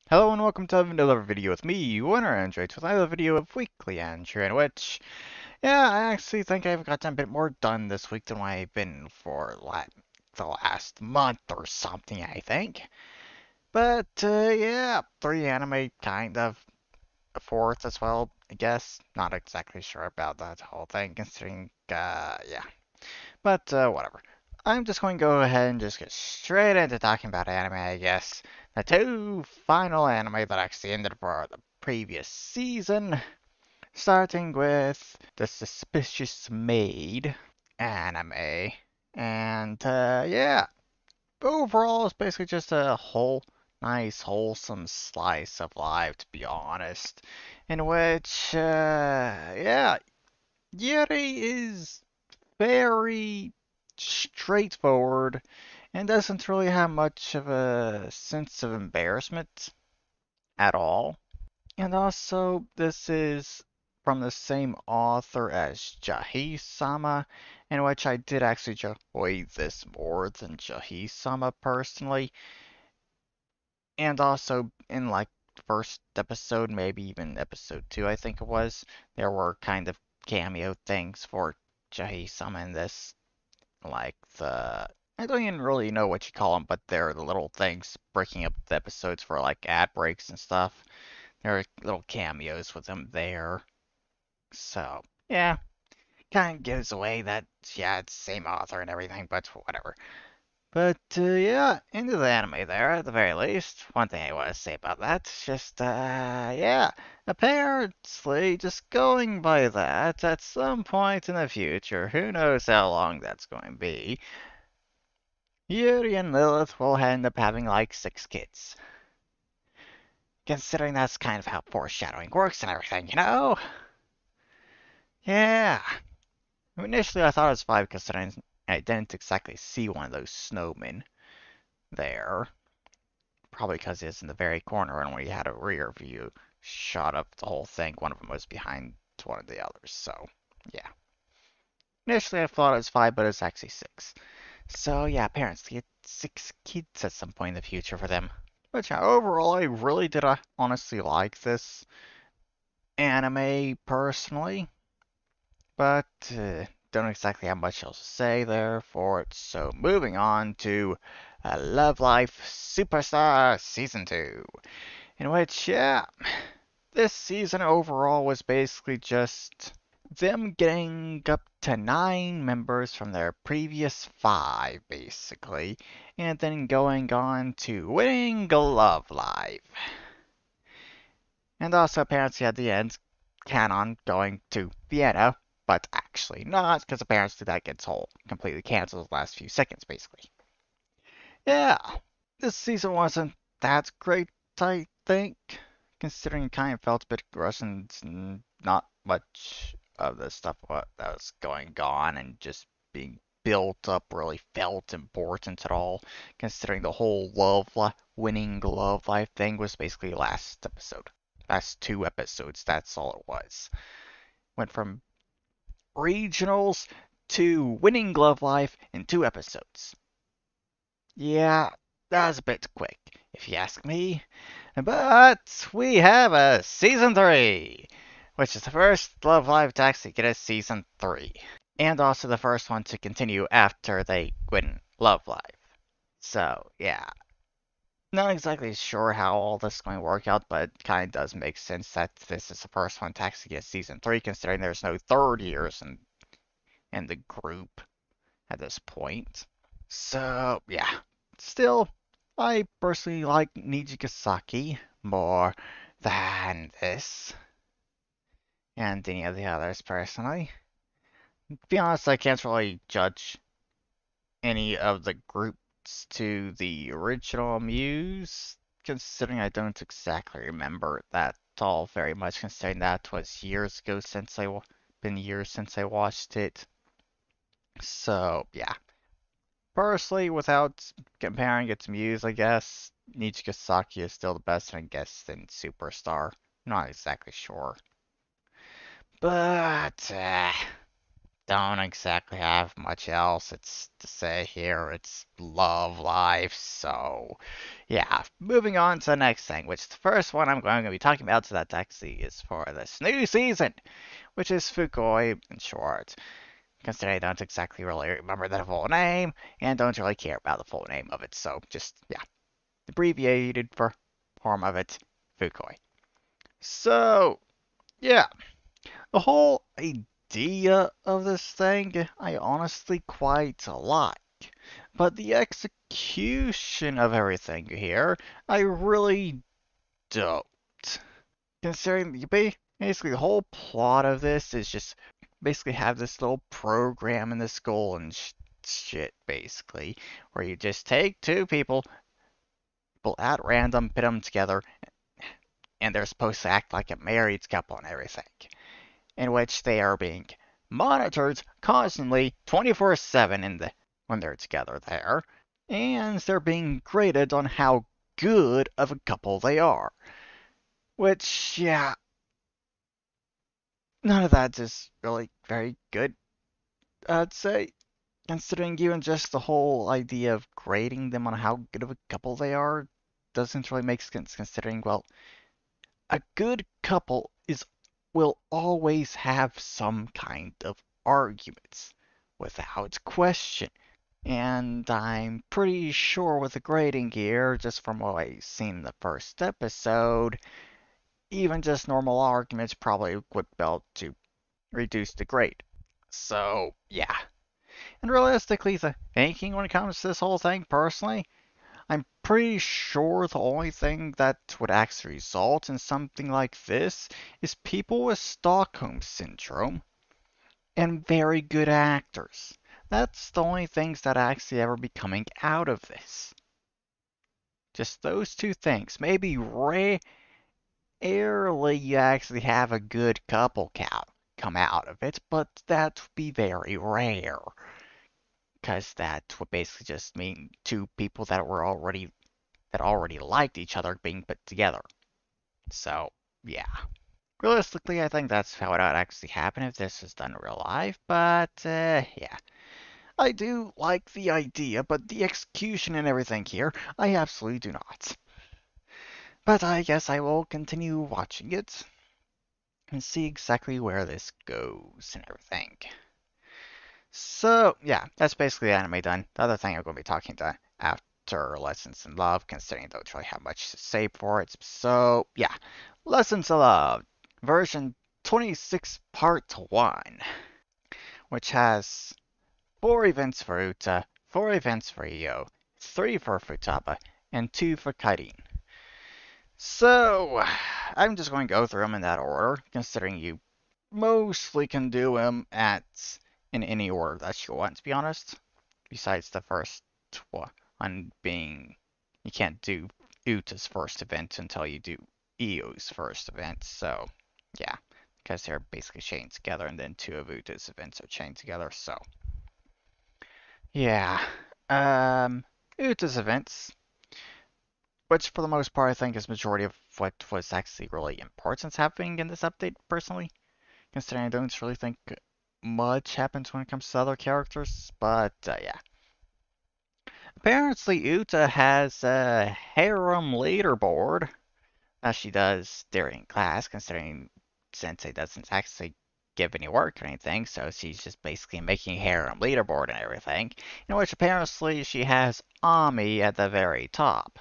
Hello and welcome to another video with me, Winner Android, with another video of Weekly Andrew, in which, yeah, I actually think I've gotten a bit more done this week than I've been for the last month or something, I think. But, yeah, three anime, kind of, a fourth as well, I guess. Not exactly sure about that whole thing, considering, yeah. But, whatever. I'm just going to go ahead and just get straight into talking about anime, I guess. The two final anime that actually ended for the previous season, starting with the Suspicious Maid anime. And, yeah, overall, it's basically just a whole nice, wholesome slice of life, to be honest. In which, yeah, Yuri is very straightforward and doesn't really have much of a sense of embarrassment at all. And also, this is from the same author as Jahi-sama, in which I did actually enjoy this more than Jahi-sama personally. And also, in like the first episode, maybe even episode 2, I think it was, there were kind of cameo things for Jahi-sama in this, like the I don't even really know what you call them, but they're the little things breaking up the episodes for like ad breaks and stuff. There are little cameos with them there. So, yeah, kind of gives away that, yeah, it's the same author and everything, but whatever. But, yeah, into the anime there, at the very least. One thing I want to say about that, just, yeah, apparently, just going by that, at some point in the future, who knows how long that's going to be, Yuri and Lilith will end up having like 6 kids. Considering that's kind of how foreshadowing works and everything, you know? Yeah. Initially I thought it was 5 considering I didn't exactly see one of those snowmen there. Probably because it's in the very corner and we had a rear view shot of the whole thing. One of them was behind one of the others, so yeah. Initially I thought it was 5, but it's actually 6. So yeah, parents get 6 kids at some point in the future for them. But yeah, overall, I really did honestly like this anime personally, but don't exactly have much else to say there for it. So moving on to Love Life Superstar Season 2, in which, yeah, this season overall was basically just them getting up to 9 members from their previous 5, basically, and then going on to winning Love Life. And also apparently at the end, Canon going to Vienna, but actually not, because apparently that gets all completely canceled the last few seconds, basically. Yeah, this season wasn't that great, I think, considering it kind of felt a bit gross and not much of the stuff that was going on and just being built up really felt important at all, considering the whole winning love life thing was basically last episode. Last 2 episodes, that's all it was. Went from regionals to winning glove life in 2 episodes. Yeah, that was a bit quick, if you ask me. But we have a season 3, which is the first Love Live to actually get a season 3. And also the first one to continue after they win Love Live. So, yeah. Not exactly sure how all this is going to work out, but it kind of does make sense that this is the first one to actually get season 3, considering there's no third years in the group at this point. So, yeah. Still, I personally like Nijigasaki more than this, and any of the others personally. To be honest, I can't really judge any of the groups to the original Muse, considering I don't exactly remember that all very much, considering that was years ago since been years since I watched it. So, yeah. Personally, without comparing it to Muse, I guess Nijigasaki is still the best, I guess, than Superstar. Not exactly sure. But, don't exactly have much else it's to say here. It's love life, so yeah. Moving on to the next thing, which the first one I'm going to be talking about, so that actually is for this new season, which is Fukui in short. Considering I don't exactly really remember the full name, and don't really care about the full name of it, so just, yeah, abbreviated for form of it, Fukui. So, yeah, the whole idea of this thing, I honestly quite like. But the execution of everything here, I really don't. Considering basically the whole plot of this is just basically have this little program in the school and shit, basically, where you just take two people at random, put them together, and they're supposed to act like a married couple and everything, in which they are being monitored constantly 24/7 when they're together there, and they're being graded on how good of a couple they are. Which, yeah, none of that is really very good, I'd say, considering even just the whole idea of grading them on how good of a couple they are doesn't really make sense, considering, well, a good couple will always have some kind of arguments, without question. And I'm pretty sure with the grading here, just from what I've seen in the first episode, even just normal arguments probably would be able to reduce the grade. So, yeah. And realistically, the thinking when it comes to this whole thing, personally, I'm pretty sure the only thing that would actually result in something like this is people with Stockholm Syndrome and very good actors. That's the only things that actually ever be coming out of this. Just those two things. Maybe rarely you actually have a good couple count come out of it, but that would be very rare. Because that would basically just mean two people that already liked each other being put together. So, yeah. Realistically, I think that's how it would actually happen if this was done in real life, but, yeah. I do like the idea, but the execution and everything here, I absolutely do not. But I guess I will continue watching it and see exactly where this goes and everything. So, yeah, that's basically the anime done. The other thing I'm going to be talking to after Lessons in Love, considering I don't really have much to say for it. So, yeah, Lessons in Love, version 26, part 1, which has 4 events for Uta, 4 events for Io, 3 for Futaba, and 2 for Karin. So, I'm just going to go through them in that order, considering you mostly can do them in any order that you want, to be honest. Besides the first one being, you can't do Uta's first event until you do Io's first event, so yeah, because they're basically chained together, and then 2 of Uta's events are chained together, so yeah. Uta's events, which for the most part I think is majority of what was actually really important happening in this update, personally. Considering I don't really think much happens when it comes to other characters, but yeah. Apparently, Uta has a harem leaderboard, as she does during class, considering Sensei doesn't actually give any work or anything, so she's just basically making a harem leaderboard and everything, in which apparently she has Ami at the very top.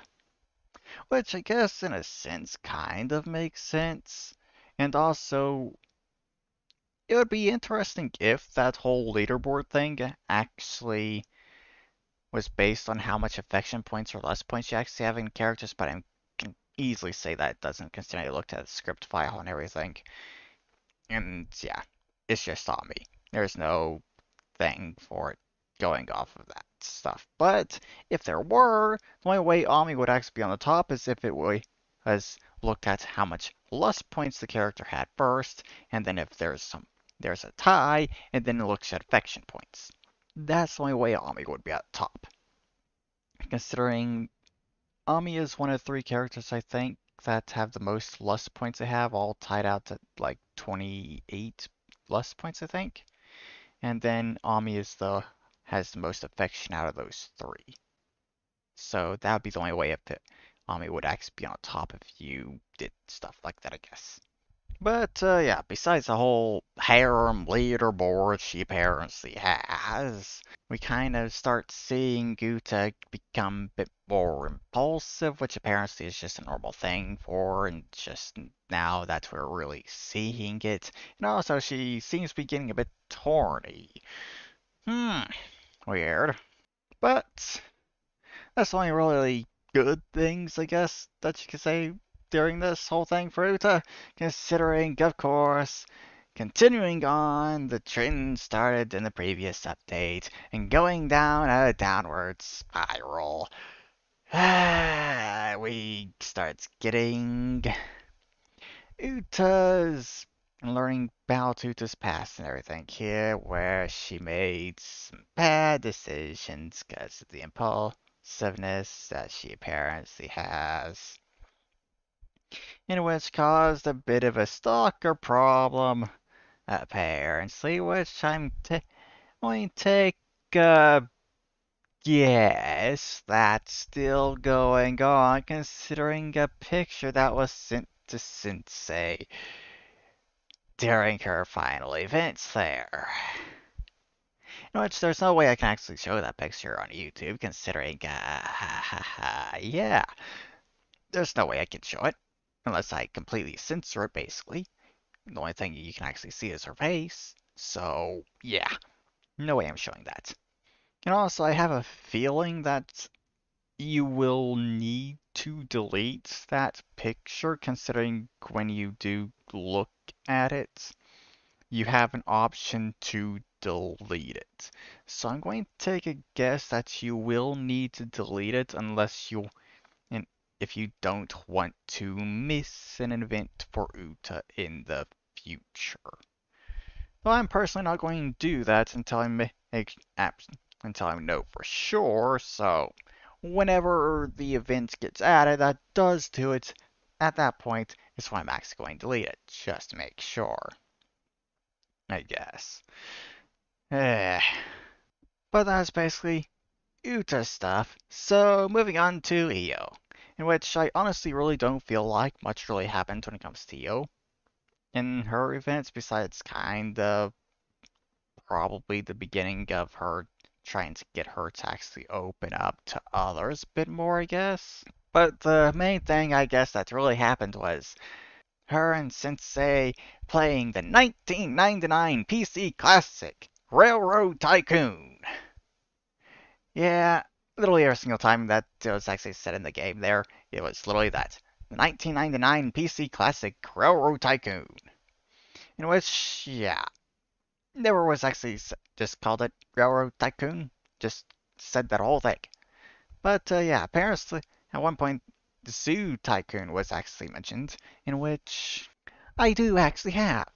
Which I guess in a sense kind of makes sense. And also, it would be interesting if that whole leaderboard thing actually was based on how much affection points or less points you actually have in characters, but I can easily say that it doesn't, considering I looked at the script file and everything. And yeah, it's just on me. There's no thing for it going off of that stuff. But if there were, the only way Ami would actually be on the top is if it was looked at how much less points the character had first, and then if there's a tie, and then it looks at affection points. That's the only way Ami would be at the top. Considering Ami is one of 3 characters I think that have the most lust points they have, all tied out to like 28 lust points I think. And then Ami has the most affection out of those three. So that would be the only way Ami would actually be on top if you did stuff like that, I guess. But yeah, besides the whole harem leaderboard she apparently has, we kind of start seeing Guta become a bit more impulsive, which apparently is just a normal thing for her, and just now that we're really seeing it. And also, she seems to be getting a bit horny. Hmm, weird. But that's the only really good things, I guess, that you could say during this whole thing for Uta, considering, of course, continuing on, the trend started in the previous update and going down a downward spiral. We start getting Uta's learning about Uta's past and everything here, where she made some bad decisions because of the impulsiveness that she apparently has, and which caused a bit of a stalker problem, apparently, which going to take a guess that's still going on, considering a picture that was sent to Sensei during her final events there. In which there's no way I can actually show that picture on YouTube, considering, yeah, there's no way I can show it, unless I completely censor it, basically. The only thing you can actually see is her face, so, yeah, no way I'm showing that. And also, I have a feeling that you will need to delete that picture, considering when you do look at it, you have an option to delete it. So I'm going to take a guess that you will need to delete it unless you, and if you don't want to miss an event for Uta in the future. Well, I'm personally not going to do that until until I know for sure. So whenever the event gets added that does to it, at that point is when I'm actually going to delete it, just to make sure, I guess. Eh, but that's basically Uta stuff. So moving on to Io, in which I honestly really don't feel like much really happened when it comes to Io in her events, besides kind of probably the beginning of her trying to get her to actually open up to others a bit more, I guess. But the main thing I guess that really happened was her and Sensei playing the 1999 PC classic Railroad Tycoon. Yeah, literally every single time that it was actually said in the game there, it was literally that. The 1999 PC classic Railroad Tycoon. In which, yeah, never was actually just called it Railroad Tycoon. Just said that whole thing. But yeah, apparently at one point the Zoo Tycoon was actually mentioned, in which I do actually have.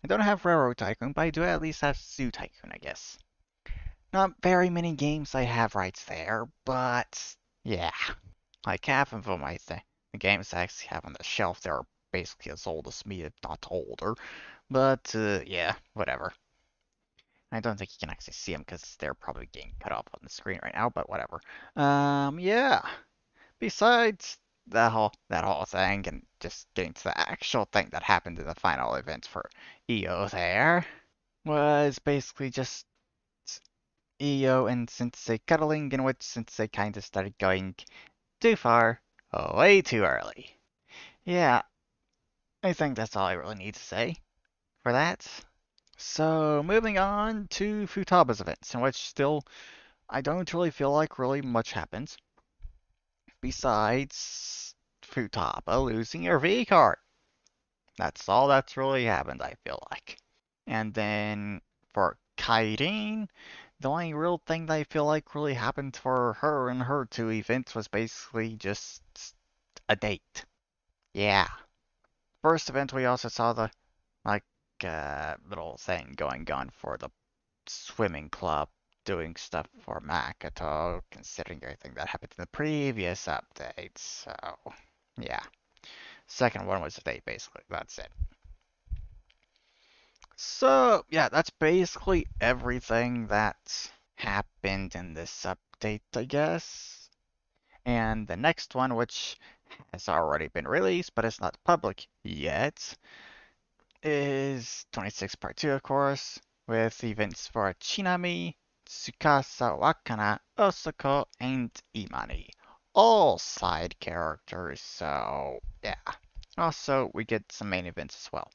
I don't have Railroad Tycoon, but I do at least have Zoo Tycoon, I guess. Not very many games I have right there, but yeah, like half of them I think the games I actually have on the shelf they're basically as old as me, if not older. But yeah, whatever. I don't think you can actually see them because they're probably getting cut off on the screen right now, but whatever. Yeah. Besides that whole thing and just getting to the actual thing that happened in the final event for EO there was basically just EO and Sensei cuddling, in which Sensei kind of started going too far, way too early. Yeah, I think that's all I really need to say for that. So, moving on to Futaba's events, in which still I don't really feel like really much happens besides Futaba losing her V card. That's all that's really happened, I feel like. And then for Kairine, the only real thing that I feel like really happened for her and her two events was basically just a date. Yeah. First event, we also saw the, like, little thing going on for the swimming club, doing stuff for Makoto, considering everything that happened in the previous update. So, yeah. Second one was a date, basically. That's it. So, yeah, that's basically everything that happened in this update, I guess. And the next one, which has already been released but it's not public yet, is 26 Part 2, of course, with events for Chinami, Tsukasa Wakana, Osako, and Imani. All side characters, so yeah. Also, we get some main events as well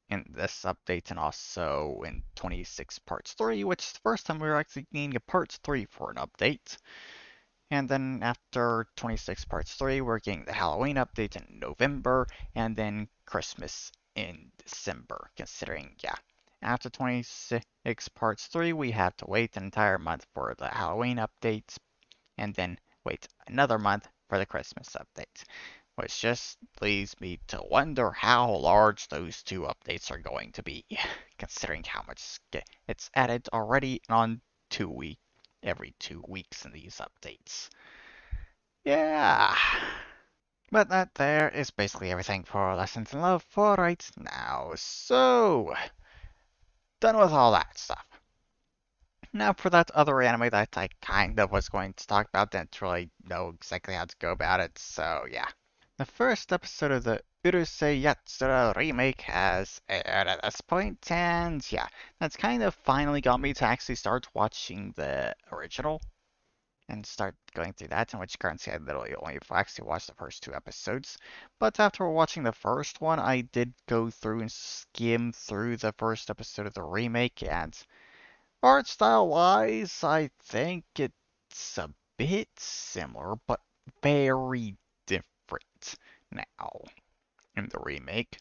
in this update and also in 26 Parts 3, which is the first time we're actually getting a Parts 3 for an update. And then after 26 Parts 3, we're getting the Halloween update in November, and then Christmas in December, considering, yeah. After 26 Parts 3, we have to wait an entire month for the Halloween update, and then wait another month for the Christmas update. Which just leads me to wonder how large those two updates are going to be, considering how much it's added already on every 2 weeks in these updates. Yeah. But that there is basically everything for Lessons in Love for right now. So, done with all that stuff. Now for that other anime that I kind of was going to talk about, didn't really know exactly how to go about it, so yeah. The first episode of the Urusei Yatsura remake has aired at this point, and yeah, that's kind of finally got me to actually start watching the original and start going through that, in which currently I literally only actually watched the first 2 episodes. But after watching the first one, I did go through and skim through the first episode of the remake, and art style wise, I think it's a bit similar, but very different now in the remake.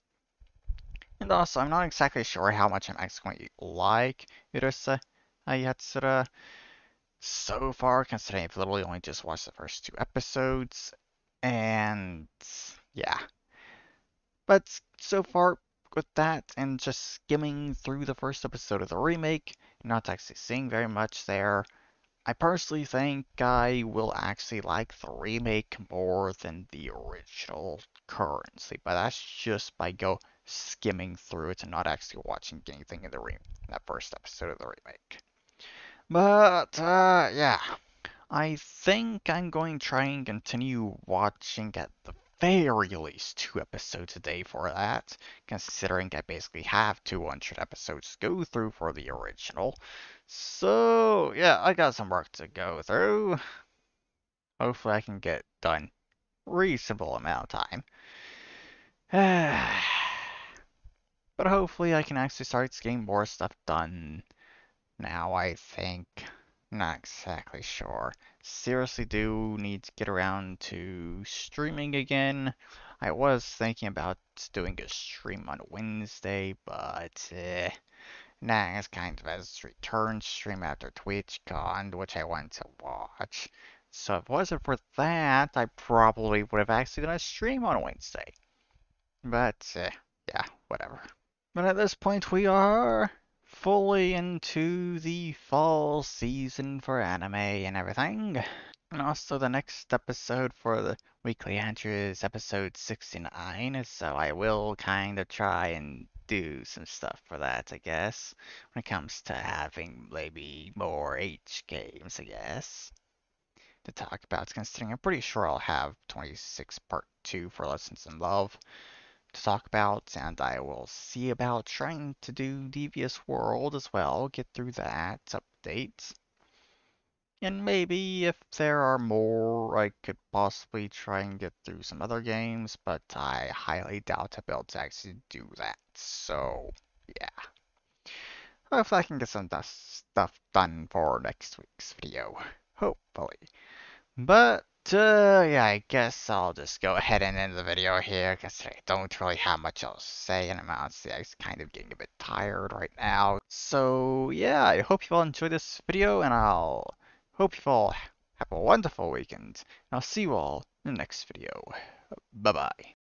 And also, I'm not exactly sure how much I'm actually going to like Urusei Yatsura so far, considering I've literally only just watched the first 2 episodes. And yeah. But so far, with that and just skimming through the first episode of the remake, not actually seeing very much there, I personally think I will actually like the remake more than the original currently, but that's just by skimming through it and not actually watching anything in that first episode of the remake. But yeah, I think I'm going to try and continue watching at the very least 2 episodes a day for that, considering I basically have 200 episodes to go through for the original. So, yeah, I got some work to go through. Hopefully I can get done reasonable amount of time. But hopefully I can actually start getting more stuff done now, I think. Not exactly sure. Seriously do need to get around to streaming again. I was thinking about doing a stream on Wednesday, but nah, it's kind of a return stream after TwitchCon, which I want to watch. So if it wasn't for that, I probably would have actually done a stream on Wednesday. But yeah, whatever. But at this point, we are fully into the fall season for anime and everything. And also, the next episode for the Weekly Andrew is episode 69, so I will kind of try and do some stuff for that, I guess, when it comes to having maybe more H games, I guess, to talk about, considering I'm pretty sure I'll have 26 Part 2 for Lessons in Love to talk about, and I will see about trying to do Devious World as well, get through that update. And maybe if there are more, I could possibly try and get through some other games, but I highly doubt I'll be able to actually do that. So, yeah. Hopefully I can get some stuff done for next week's video. Hopefully. But, yeah, I guess I'll just go ahead and end the video here, because I don't really have much else to say, and I'm honestly kind of getting a bit tired right now. So, yeah, I hope you all enjoyed this video, and I'll hope you all have a wonderful weekend. And I'll see you all in the next video. Bye-bye.